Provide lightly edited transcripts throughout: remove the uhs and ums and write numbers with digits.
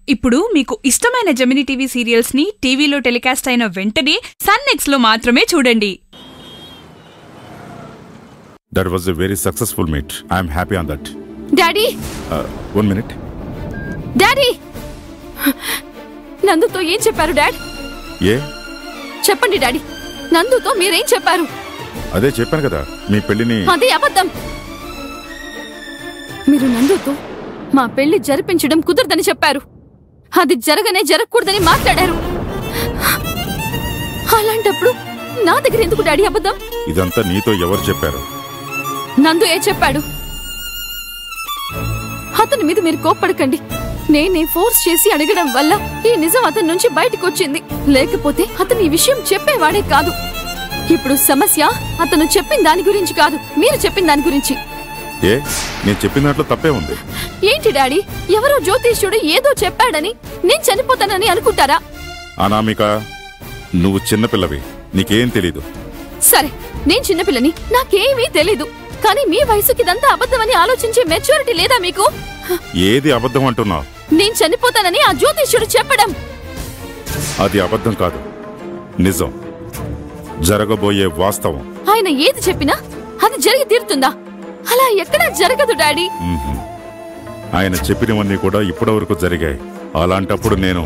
ఇప్పుడు మీకు ఇష్టమైన జెమినీ టీవీ సీరియల్స్ ని టీవీలో టెలికాస్ట్ అయిన వెంటనే సన్ నెక్స్ట్ లో మాత్రమే చూడండి. That was a very successful meet. I am happy on that. Daddy. 1 minute. Daddy. నందుతో ఏం చెప్పారు డాడ్? చెప్పండి డాడీ, నందుతో మీరేం చెప్పారు? అదే చెప్పాను కదా, మీ పెళ్లిని. అదే అబద్ధం. మీరు నందుతో మా పెళ్లి జరిపించడం కుదరదని చెప్పారు. అది జరగకూడదని మాట్లాడారు. అలాంటప్పుడు నా దగ్గర ఎందుకు డాడీ అబద్ధం? ఇదంతా నీతో ఎవరు చెప్పారు? నందు చెప్పాడు. అతని మీద మీరు కోప్పడకండి. నేనే ఫోర్స్ చేసి అడగడం వల్ల ఈ నిజం అతని నుంచి బయటకు వచ్చింది. లేకపోతే అతను ఈ విషయం చెప్పేవాడే కాదు. ఇప్పుడు సమస్య అతను చెప్పిన దాని గురించి కాదు, మీరు చెప్పిన దాని గురించి. నేను చెప్పిన దాంట్లో తప్పే ఉంది. ఏంటి డాడీ, ఎవరో జ్యోతిష్యుడు ఏదో చెప్పాడని నేను చనిపోతానని అనుకుంటారా? అనామిక, నువ్వు చిన్నపిల్లవి, నీకేం తెలీదు. సరే, నేను చిన్నపిల్లని, నాకేమీ తెలీదు. కానీ మీ వయసుకి ఇదంతా అబద్ధమని ఆలోచించే మెచ్యూరిటీ లేదా మీకు? ఏది అబద్ధం అంటున్నావు? నేను చనిపోతానని ఆ జ్యోతిష్యుడు చెప్పడం. అది అబద్ధం కాదు, నిజం, జరగబోయే వాస్తవం. ఆయన ఏది చెప్పినా అది జరిగి తీరుతుందా? అలా ఎక్కడా జరగదు డాడీ. ఆయన చెప్పినవన్నీ కూడా ఇప్పటి వరకు జరిగాయి. అలాంటప్పుడు నేను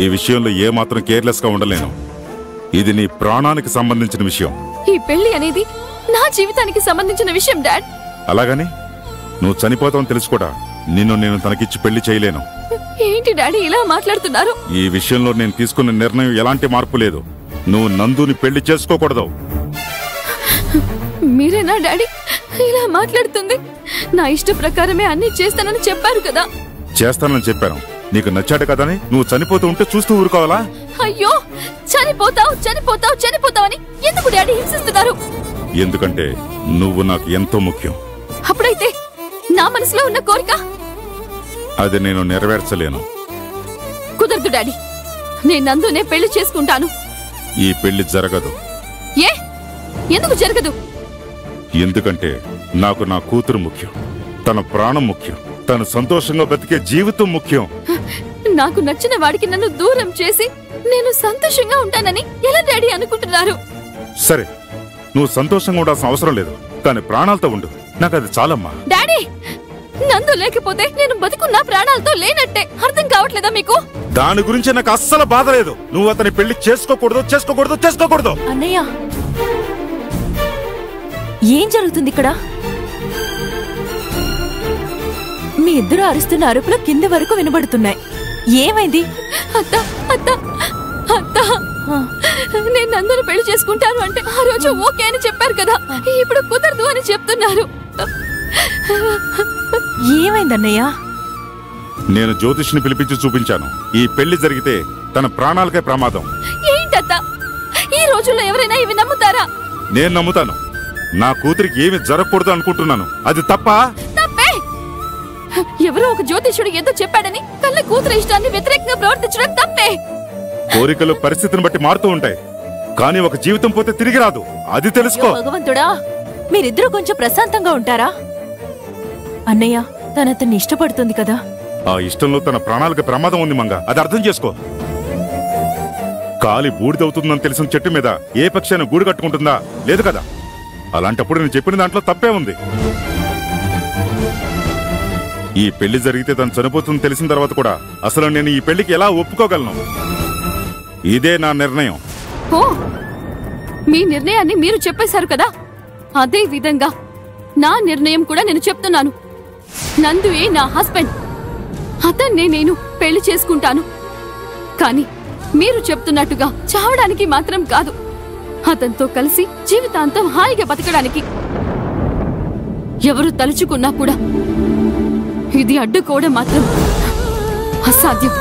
ఈ విషయంలో ఏమాత్రం కేర్లెస్ గా ఉండలేను. ఇది నీ ప్రాణానికి సంబంధించిన విషయం. ఈ పెళ్లి అనేది నా జీవితానికి సంబంధించిన విషయం డాడ్. అలాగని నువ్వు చనిపోతావని తెలుసు కూడా నిన్ను నేను తనకిచ్చి పెళ్లి చేయలేను. ఏంటి డాడీ ఇలా మాట్లాడుతున్నారు? ఈ విషయంలో నేను తీసుకున్న నిర్ణయం ఎలాంటి మార్పు లేదు. నువ్వు నందుని పెళ్లి చేసుకోకూడదు. మీరేనా డాడీ ఇలా మాట్లాడుతుంది? నా ఇష్ట ప్రకారమే అన్ని చేస్తానని చెప్పారు కదా. చేస్తానని చెప్పాను, నీకు నచ్చాడు కదని నువ్వు చనిపోతూ ఉంటే చూస్తూ ఊరుకోవాలా? అయ్యో, చనిపోతావని ఎందుకు డాడీ హింసిస్తున్నారు? ఎందుకంటే నువ్వు నాకు ఎంతో ముఖ్యం. అప్పుడైతే నా మనసులో ఉన్న కోరిక అది నేను నెరవేర్చలేను. కుదరదు డాడీ, నేను నందునే పెళ్లి చేసుకుంటాను. ఈ పెళ్లి జరగదు. ఎందుకు జరగదు? ఎందుకంటే నాకు నా కూతురు ముఖ్యం, తన ప్రాణం ముఖ్యం, తను సంతోషంగా బ్రతికే జీవితం ముఖ్యం. నాకు నచ్చిన వాడికి నన్ను దూరం చేసి నేను సంతోషంగా ఉంటానని ఎలా డాడీ అనుకుంటున్నారు? సరే, నువ్వు సంతోషంగా ఉండాల్సిన అవసరం లేదు, కానీ ప్రాణాలతో ఉండు, నాకు అది చాలమ్మా. డాడీ, నందు లేకపోతే నేను బతుకున్న ప్రాణాలతో లేనట్టే. అర్థం కావట్లేదా మీకు? దాని గురించి నాకు అస్సలు బాధ లేదు. నువ్వు అతని పెళ్లి చేసుకోకూడదు. అన్నయ్య, ఏం జరుగుతుంది ఇక్కడ? మీ ఇద్దరు అరుస్తున్న అరుపులు కింద వరకు వినబడుతున్నాయి. ఏమైంది? అత్త, నేను నందును పెళ్లి చేసుకుంటాను అంటే ఆ రోజు ఓకే అని చెప్పారు కదా, ఇప్పుడు కుదరదు అని చెప్తున్నారు. ఏమైందన్నయ్య? నేను జ్యోతిష్ని పిలిపించి చూపించాను. ఈ పెళ్లి జరిగితే తన ప్రాణాలకే ప్రమాదం. ఏంటత్త, ఈ రోజుల్లో ఎవరైనా ఇవి నమ్ముతారా? నేను నమ్ముతాను. నా కూతురికి ఏమి జరగకూడదు అనుకుంటున్నాను. అది తప్పే. ఎవరో ఒక జ్యోతిష్యుడు ఏదో చెప్పాడని కళ్ళ కూతురు ఇష్టాన్ని వ్యతిరేకంగా ప్రవర్తించడం తప్పే. కోరికలు పరిస్థితిని బట్టి మారుతూ ఉంటాయి, కానీ ఒక జీవితం పోతే తిరిగి రాదు. అది తెలుసుకో. భగవంతుడా, మీరిద్దరూ కొంచెం ప్రశాంతంగా ఉంటారా? అన్నయ్య, తనతన్ని ఇష్టపడుతుంది కదా. ఆ ఇష్టంలో తన ప్రాణాలకు ప్రమాదం ఉంది మంగ, అది అర్థం చేసుకో. కాలి బూడిదవుతుందని తెలిసిన చెట్టు మీద ఏ పక్షాన్ని గూడు కట్టుకుంటుందా? లేదు కదా. అలాంటప్పుడు నేను చెప్పిన దాంట్లో తప్పే ఉంది. ఈ పెళ్లి జరిగితే తను చనిపోతుందని తెలిసిన తర్వాత కూడా అసలు నేను ఈ పెళ్లికి ఎలా ఒప్పుకోగలను? ఇదే నా నిర్ణయం. ఓ, మీ నిర్ణయాన్ని మీరు చెప్పేశారు కదా, అదే విధంగా నా నిర్ణయం కూడా నేను చెప్తున్నాను. నందుయే నా హస్బెండ్, అతన్నే నేను పెళ్లి చేసుకుంటాను. కానీ మీరు చెప్తున్నట్టుగా చావడానికి మాత్రం కాదు, అతనితో కలిసి జీవితాంతం హాయిగా బతకడానికి. ఎవరు తలుచుకున్నా కూడా ఇది అడ్డుకోవడం మాత్రం అసాధ్యం.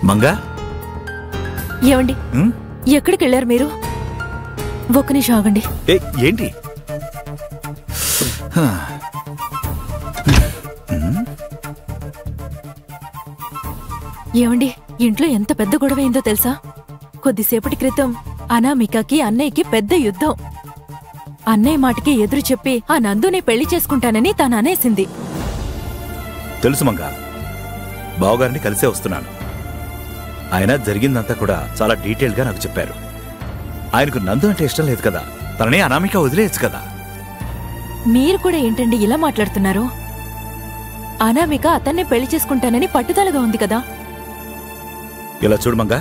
మంగా, ఏమండి ఎక్కడికి వెళ్ళారు మీరు? ఒక్క నిమిషం ఆగండి. ఏంటి? ఏమండి ఇంట్లో ఎంత పెద్ద గొడవైందో తెలుసా? కొద్దిసేపటి క్రితం అనామికకి అన్నయ్యకి పెద్ద యుద్ధం. అన్నయ్య మాటకి ఎదురు చెప్పి ఆ నందుని పెళ్లి చేసుకుంటానని తాను అనేసింది. తెలుసు మంగా, బావగారిని కలిసే వస్తున్నాను. ఆయన జరిగిందంతా కూడా చాలా డీటెయిల్ గా నాకు చెప్పారు. ఆయనకు నందు అంటే ఇష్టం లేదు కదా, తనని అనామిక వదిలేయచ్చు కదా. మీరు కూడా ఏంటండి ఇలా మాట్లాడుతున్నారు? అనామిక అతన్నే పెళ్లి చేసుకుంటానని పట్టుదలగా ఉంది కదా. ఇలా చూడమంగా,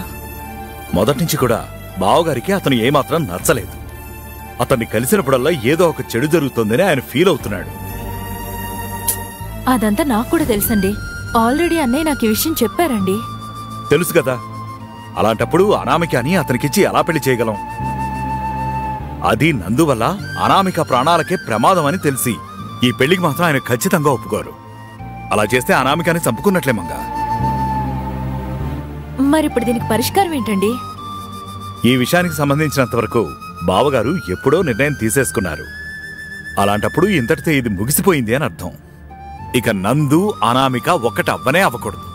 మొదటి నుంచి కూడా బావగారికి అతను ఏమాత్రం నచ్చలేదు. అతన్ని కలిసినప్పుడల్లా ఏదో ఒక చెడు జరుగుతుందని ఆయన ఫీల్ అవుతున్నాడు. అదంతా నాకు కూడా తెలుసండి. ఆల్రెడీ అన్నయ్య నాకు ఈ విషయం చెప్పారండి. తెలుసు కదా, అలాంటప్పుడు అనామిక అని అతనికిచ్చి ఎలా పెళ్లి చేయగలం? అది నందువల్ల అనామిక ప్రాణాలకే ప్రమాదం అని తెలిసి ఈ పెళ్లికి మాత్రం ఆయన ఖచ్చితంగా ఒప్పుకోరు. అలా చేస్తే అనామికని చంపుకున్నట్లే మంగా. మరిప్పుడు దీనికి పరిష్కారం ఏంటండి? ఈ విషయానికి సంబంధించినంత వరకు బావగారు ఎప్పుడో నిర్ణయం తీసేసుకున్నారు. అలాంటప్పుడు ఇంతటితో ఇది ముగిసిపోయింది అని అర్థం. ఇక నందు అనామిక ఒక్కటి అవ్వనే అవ్వకూడదు.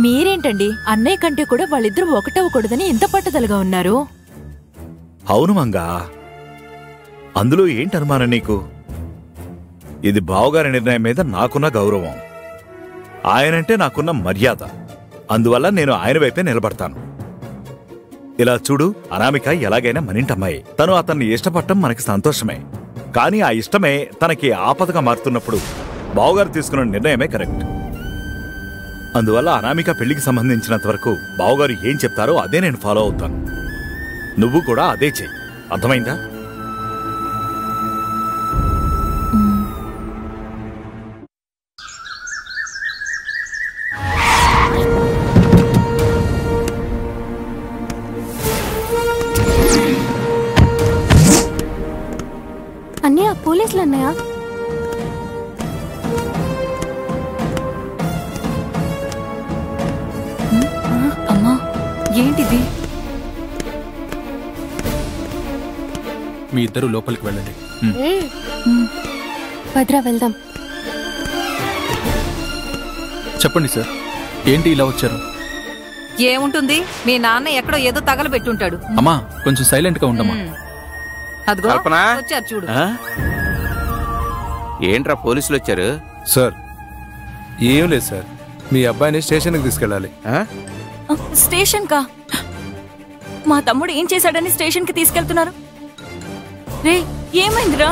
మీరేంటండి అన్నయ్య కంటే కూడా వాళ్ళిద్దరూ ఒకటవ్వకూడదని ఇంత పట్టుదలగా ఉన్నారు? అవును మంగా, అందులో ఏంటి అనుమానం నీకు? ఇది బావగారి నిర్ణయం మీద నాకున్న గౌరవం, ఆయనంటే నాకున్న మర్యాద. అందువల్ల నేను ఆయన వైపే నిలబడతాను. ఇలా చూడు, అనామిక ఎలాగైనా మనింటమ్మాయి. తను అతన్ని ఇష్టపడటం మనకి సంతోషమే. కానీ ఆ ఇష్టమే తనకి ఆపదగా మారుతున్నప్పుడు బావగారు తీసుకున్న నిర్ణయమే కరెక్ట్. అందువల్ల అనామిక పెళ్లికి సంబంధించినంత వరకు బావగారు ఏం చెప్తారో అదే నేను ఫాలో అవుతాను. నువ్వు కూడా అదే చెయ్యి, అర్థమైందా? అన్నయ్య, పోలీసులు అన్నయ్య. అమ్మా, ఏంటిది? మీ ఇద్దరు లోపలికి వెళ్ళండి. భద్రా, వెళ్దాం. చెప్పండి సార్, ఏంటి ఇలా వచ్చారు? ఏముంటుంది, మీ నాన్న ఎక్కడో ఏదో తగలబెట్టుంటాడు. అమ్మా, కొంచెం సైలెంట్ గా ఉండమ్మా. అదిగో కల్పనా? వచ్చారు చూడు. ఏంట్రా పోలీసులు వచ్చారు? సార్, ఏం లేదు సార్, మీ అబ్బాయిని స్టేషన్కి తీసుకెళ్ళాలి. స్టేషన్ కా? మా తమ్ముడు ఏం చేశాడని స్టేషన్ కి తీసుకెళ్తున్నారు? రే, ఏమైందిరా?